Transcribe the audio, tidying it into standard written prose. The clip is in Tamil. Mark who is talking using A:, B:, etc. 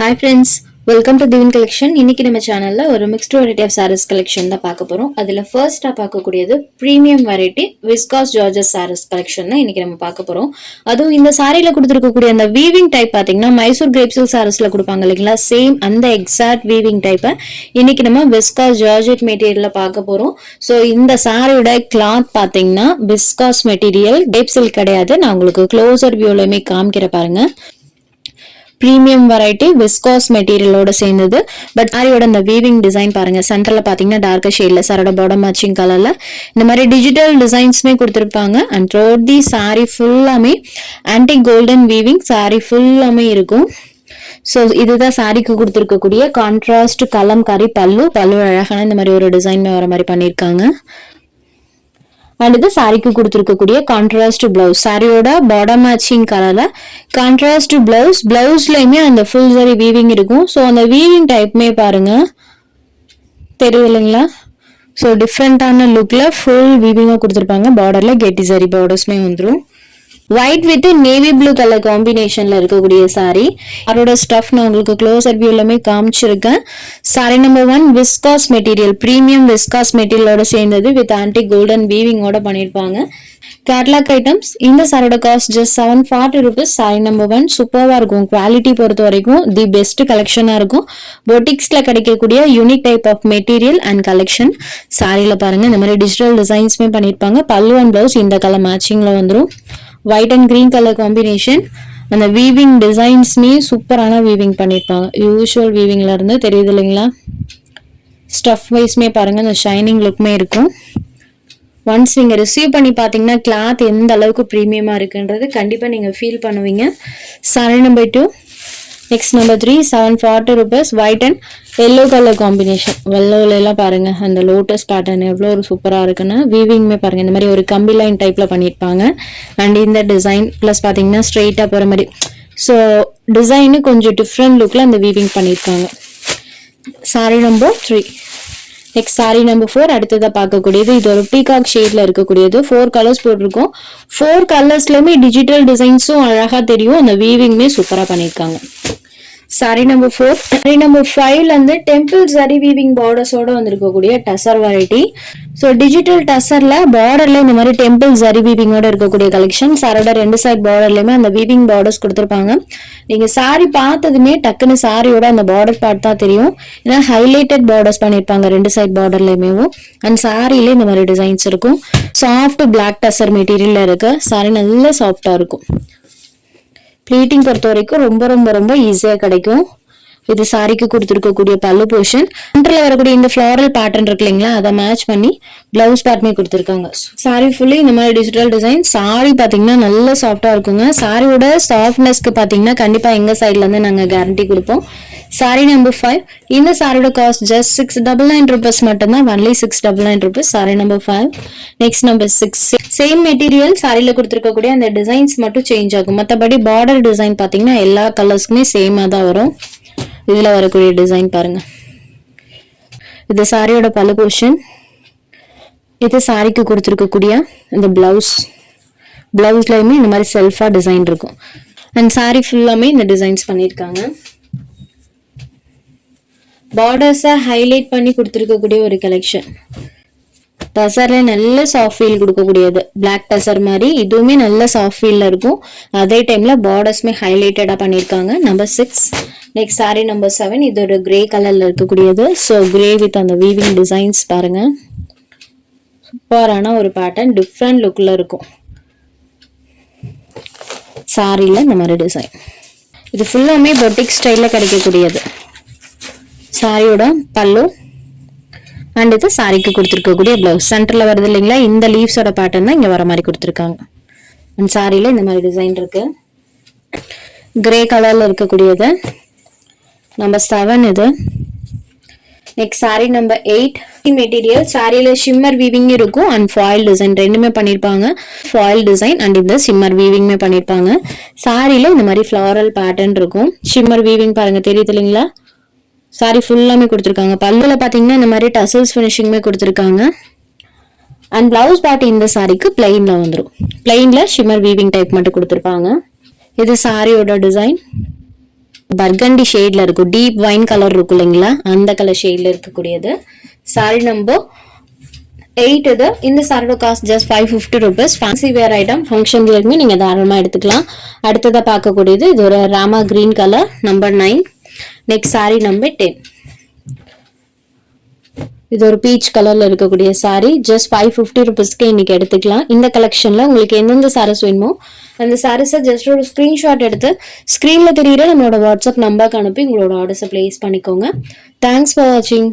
A: Hi friends, welcome to Divin Collection. இன்னைக்கு நம்ம சேனல்ல ஒரு mixed variety of sarees collection தான் பார்க்க போறோம். அதுல first பார்க்க கூடியது premium variety viscose Georgette sarees collection தான் இன்னைக்கு நம்ம பார்க்க போறோம். அதுவும் இந்த சாரியில கொடுத்திருக்க கூடிய அந்த weaving type பாத்தீங்கன்னா மைசூர் கிரேப் சில்க் sareesல கொடுப்பாங்க இல்லைங்களா, சேம் அந்த exact weaving type இன்னைக்கு நம்ம viscose Georgette materialல பார்க்க போறோம். சோ இந்த சாரியோட cloth பாத்தீங்கன்னா viscose material, கிரேப் சில்க் கிடையாது. நான் உங்களுக்கு closer viewலயுமே காமிக்கிற பாருங்க. பிரீமியம் வெரைட்டி விஸ்காஸ் மெட்டீரியலோட சேர்ந்தது. பட் சாரியோட இந்த வீவிங் டிசைன் பாருங்க, சென்டர்ல பாத்தீங்கன்னா டார்க் ஷேட்ல சாரோட பாட்டம் மேட்சிங் கலர்ல இந்த மாதிரி டிஜிட்டல் டிசைன்ஸ்மே கொடுத்துருப்பாங்க. அண்ட் த்ரோட் தி சாரி ஃபுல்லாமே ஆன்டி கோல்டன் வீவிங் சாரி ஃபுல்லாமே இருக்கும். ஸோ இதுதான் சாரிக்கு கொடுத்துருக்கக்கூடிய கான்ட்ராஸ்ட் கலம்காரி பல்லு அழகான இந்த மாதிரி ஒரு டிசைன் வர மாதிரி பண்ணியிருக்காங்க. அண்ட் இது சாரிக்கு கொடுத்துருக்கக்கூடிய கான்ட்ராஸ்ட் பிளவுஸ், சாரியோட பாட்டம் மேட்சிங் கலர்ல கான்ட்ராஸ்ட் பிளவுஸ், பிளவுஸ்லயுமே அந்த ஃபுல் சரி வீவிங் இருக்கும். ஸோ அந்த வீவிங் டைப்மே பாருங்க தெரியுது இல்லைங்களா. ஸோ டிஃப்ரெண்டான லுக்ல ஃபுல் வீவிங்கா கொடுத்துருப்பாங்க. பார்டர்ல கெட்டி சரி பார்டர்ஸ்மே வந்துடும். White with navy blue colour காம்பினேஷன்ல இருக்கக்கூடிய சாரி. அதோட ஸ்டஃப் நான் உங்களுக்கு க்ளோசர் வியூலமே காமிச்சிருக்கேன். Sari number 1 viscose material, premium viscose மெட்டீரியலோட சேர்ந்தது வித் ஆன்டி கோல்டன் வீவிங்கோட பண்ணிருப்பாங்க. Catalogue items. இந்த சாரோட cost just 740 rupees. Sari number 1 சூப்பரா இருக்கும். குவாலிட்டி பொறுத்த வரைக்கும் தி பெஸ்ட் கலெக்ஷனா இருக்கும். பொட்டிக்ஸ்ல கிடைக்கக்கூடிய unique type of material and collection. சாரியில பாருங்க இந்த மாதிரி டிஜிட்டல் டிசைன்ஸ்மே பண்ணிருப்பாங்க. பல்லு அண்ட் பிளவுஸ் இந்த கலர் மேட்சிங்ல வந்துடும். White and green colour combination. அந்த வீவிங் டிசைன்ஸ்மே சூப்பரான வீவிங் பண்ணிருப்பாங்க. யூஷுவல் வீவிங்ல இருந்து தெரியுது இல்லைங்களா. ஸ்டஃப் வைஸ்மே பாருங்க அந்த ஷைனிங் லுக்மே இருக்கும். ஒன்ஸ் நீங்க ரிசீவ் பண்ணி பாத்தீங்கன்னா கிளாத் எந்த அளவுக்கு பிரீமியமா இருக்குன்றது கண்டிப்பா நீங்க ஃபீல் பண்ணுவீங்க. Sari number 2. Next number 3 740 rupees. White and yellow colour combination. வெள்ளோல எல்லாம் பாருங்க அந்த லோட்டஸ் பேட்டர்ன் எவ்வளோ ஒரு சூப்பரா இருக்குன்னு. வீவிங்மே பாருங்க இந்த மாதிரி ஒரு கம்பி லைன் டைப்ல பண்ணிருப்பாங்க. அண்ட் இந்த டிசைன் பிளஸ் பாத்தீங்கன்னா ஸ்ட்ரெயிட்டா போற மாதிரி. ஸோ டிசைனு கொஞ்சம் டிஃப்ரெண்ட் லுக்ல அந்த வீவிங் பண்ணிருக்காங்க. Sorry number 3. Next sari number 4 அடுத்ததா பார்க்கக்கூடியது. இது ஒரு பீகாக் ஷேட்ல இருக்கக்கூடியது. 4 கலர்ஸ் போட்டிருக்கோம். 4 கலர்ஸ்லயுமே டிஜிட்டல் டிசைன்ஸும் அழகா தெரியும். அந்த வீவிங்மே சூப்பரா பண்ணிருக்காங்க. Sorry number 4. சாரி நம்பர் 5ல இருந்து டெம்பிள் சரி வீவிங் பார்டர்ஸோட வந்திருக்கக்கூடிய டசர் வெரைட்டி. ஸோ டிஜிட்டல் டசர்ல பார்டர்ல இந்த மாதிரி டெம்பிள் சரி வீவிங்கோட இருக்கக்கூடிய கலெக்ஷன். சாரோட 2 சைட் பார்டர்லயுமே அந்த வீவிங் பார்டர்ஸ் கொடுத்துருப்பாங்க. நீங்க சாரி பார்த்ததுமே டக்குன்னு சாரியோட அந்த பார்டர் பார்ட் தான் தெரியும். ஏன்னா ஹைலைட்டட் பார்டர்ஸ் பண்ணிருப்பாங்க 2 சைட் பார்டர்லயுமே. அண்ட் சாரியில இந்த மாதிரி டிசைன்ஸ் இருக்கும். சாஃப்ட் பிளாக் டசர் மெட்டீரியல்ல இருக்கு. சாரி நல்ல சாஃப்டா இருக்கும். ப்ளீட்டிங் பொறுத்த வரைக்கும் ரொம்ப ரொம்ப ரொம்ப ஈஸியா கிடைக்கும். இது சாரிக்கு கொடுத்துருக்கக்கூடிய பல்லு போர்ஷன். சென்டர்ல வரக்கூடிய இந்த ஃபிளாரல் பேட்டர்ன் இருக்கு இல்லைங்களா, அதை மேட்ச் பண்ணி பிளவுஸ் பேட்டர்னே கொடுத்துருக்காங்க. சாரி ஃபுல்லி இந்த மாதிரி டிஜிட்டல் டிசைன். சாரி பாத்தீங்கன்னா நல்ல சாஃப்டா இருக்குங்க. சாரியோட சாஃப்ட்னஸ்க்கு பாத்தீங்கன்னா கண்டிப்பா எங்க சைட்ல இருந்து நாங்க கேரண்டி கொடுப்போம். சாரி நம்பர் 5. இந்த சாரியோட காஸ்ட் ஜஸ்ட் 699 rupees மட்டும்தான். Only 699 rupees. Sari number 5. Next number 6. Same material சாரியில கொடுத்துருக்கக்கூடிய அந்த டிசைன்ஸ் மட்டும் சேஞ்ச் ஆகும். மற்றபடி பார்டர் டிசைன் பாத்தீங்கன்னா எல்லா கலர்ஸ்க்குமே சேமா தான் வரும். இதுல வரக்கூடிய டிசைன் பாருங்க. இது சாரியோட பல்லு போர்ஷன். இது சாரிக்கு கொடுத்துருக்கக்கூடிய இந்த பிளவுஸ். பிளவுஸ்லயுமே இந்த மாதிரி செல்ஃபா டிசைன் இருக்கும். அண்ட் சாரி ஃபுல்லாமே இந்த டிசைன்ஸ் பண்ணிருக்காங்க. பார்டர்ஸை ஹைலைட் பண்ணி கொடுத்துருக்கக்கூடிய ஒரு கலெக்ஷன். டசர்ல நல்ல சாஃப்ட் ஃபீல் கொடுக்கக்கூடியது. பிளாக் டசர் மாதிரி இதுவுமே நல்ல சாஃப்ட் ஃபீல்ல இருக்கும். அதே டைம்ல பார்டர்ஸ்மே ஹைலைட்டடா பண்ணிருக்காங்க. நம்பர் 6. Next sari number 7. இதோட கிரே கலர்ல இருக்கக்கூடியது. ஸோ கிரே வித் அந்த வீவிங் டிசைன்ஸ் பாருங்க. சூப்பரான ஒரு பேட்டர்ன், டிஃப்ரெண்ட் லுக்ல இருக்கும். சாரியில இந்த மாதிரி டிசைன். இது ஃபுல்லாமே பொட்டிக் ஸ்டைல்ல கிடைக்கக்கூடியது. சாரியோட பல்லு அண்ட் இது சாரிக்கு கொடுத்துருக்கக்கூடிய பிளவுஸ். சென்டர்ல வருது இல்லைங்களா, இந்த லீவ்ஸோட பேட்டர்ன் தான் இங்க வர மாதிரி கொடுத்துருக்காங்க. அண்ட் சாரியில இந்த மாதிரி டிசைன் இருக்கு. கிரே கலர்ல இருக்கக்கூடியது நம்பர் 7 இது. Next sari number 8. மெட்டீரியல் சாரியில ஷிம்மர் வீவிங் இருக்கும் அண்ட் ஃபாயில் டிசைன் ரெண்டுமே பண்ணிருப்பாங்க. ஃபாயில் டிசைன் அண்ட் இந்த ஷிம்மர் வீவிங்மே பண்ணிருப்பாங்க. சாரியில இந்த மாதிரி ஃபிளாரல் பேட்டர்ன் இருக்கும். ஷிம்மர் வீவிங் பாருங்க தெரியுது இல்லைங்களா. சாரி ஃபுல்லாமே கொடுத்துருக்காங்க. பல்லுல பாத்தீங்கன்னா இந்த மாதிரி டசல்ஸ் ஃபினிஷிங்மே கொடுத்துருக்காங்க. அண்ட் பிளவுஸ் பார்ட் இந்த சாரிக்கு பிளெயின்ல வந்துடும். பிளெயின்ல ஷிம்மர் வீவிங் டைப் மட்டும் கொடுத்துருப்பாங்க. இது சாரியோட டிசைன். பர்கண்டி ஷேட்ல இருக்கும், டீப் வைன் கலர் இருக்கும் இல்லைங்களா, அந்த கலர் ஷேட்ல இருக்கக்கூடியது. சாரி நம்பர் 8 இது. இந்த சாரியோட cost just 550 rupees. Fancy wear item, ஃபங்க்ஷன்களுக்குமே நீங்க தாராளமா எடுத்துக்கலாம். அடுத்ததா பார்க்கக்கூடியது இது ஒரு Rama green colour, number 9. Next sari number 10. இது ஒரு பீச் கலர்ல இருக்கக்கூடிய சாரி, ஜஸ்ட் 550 rupeesக்கு இன்னைக்கு எடுத்துக்கலாம். இந்த கலெக்ஷன்ல உங்களுக்கு எந்தெந்த சாரீஸ் வேணுமோ அந்த சாரீஸை ஜஸ்ட் ஒரு ஸ்கிரீன்ஷாட் எடுத்து ஸ்கிரீன்ல தெரியுற நம்மளோட வாட்ஸ்அப் நம்பருக்கு அனுப்பி உங்களோட ஆர்டர்ஸை பிளேஸ் பண்ணிக்கோங்க. தேங்க்ஸ் ஃபார் வாட்சிங்.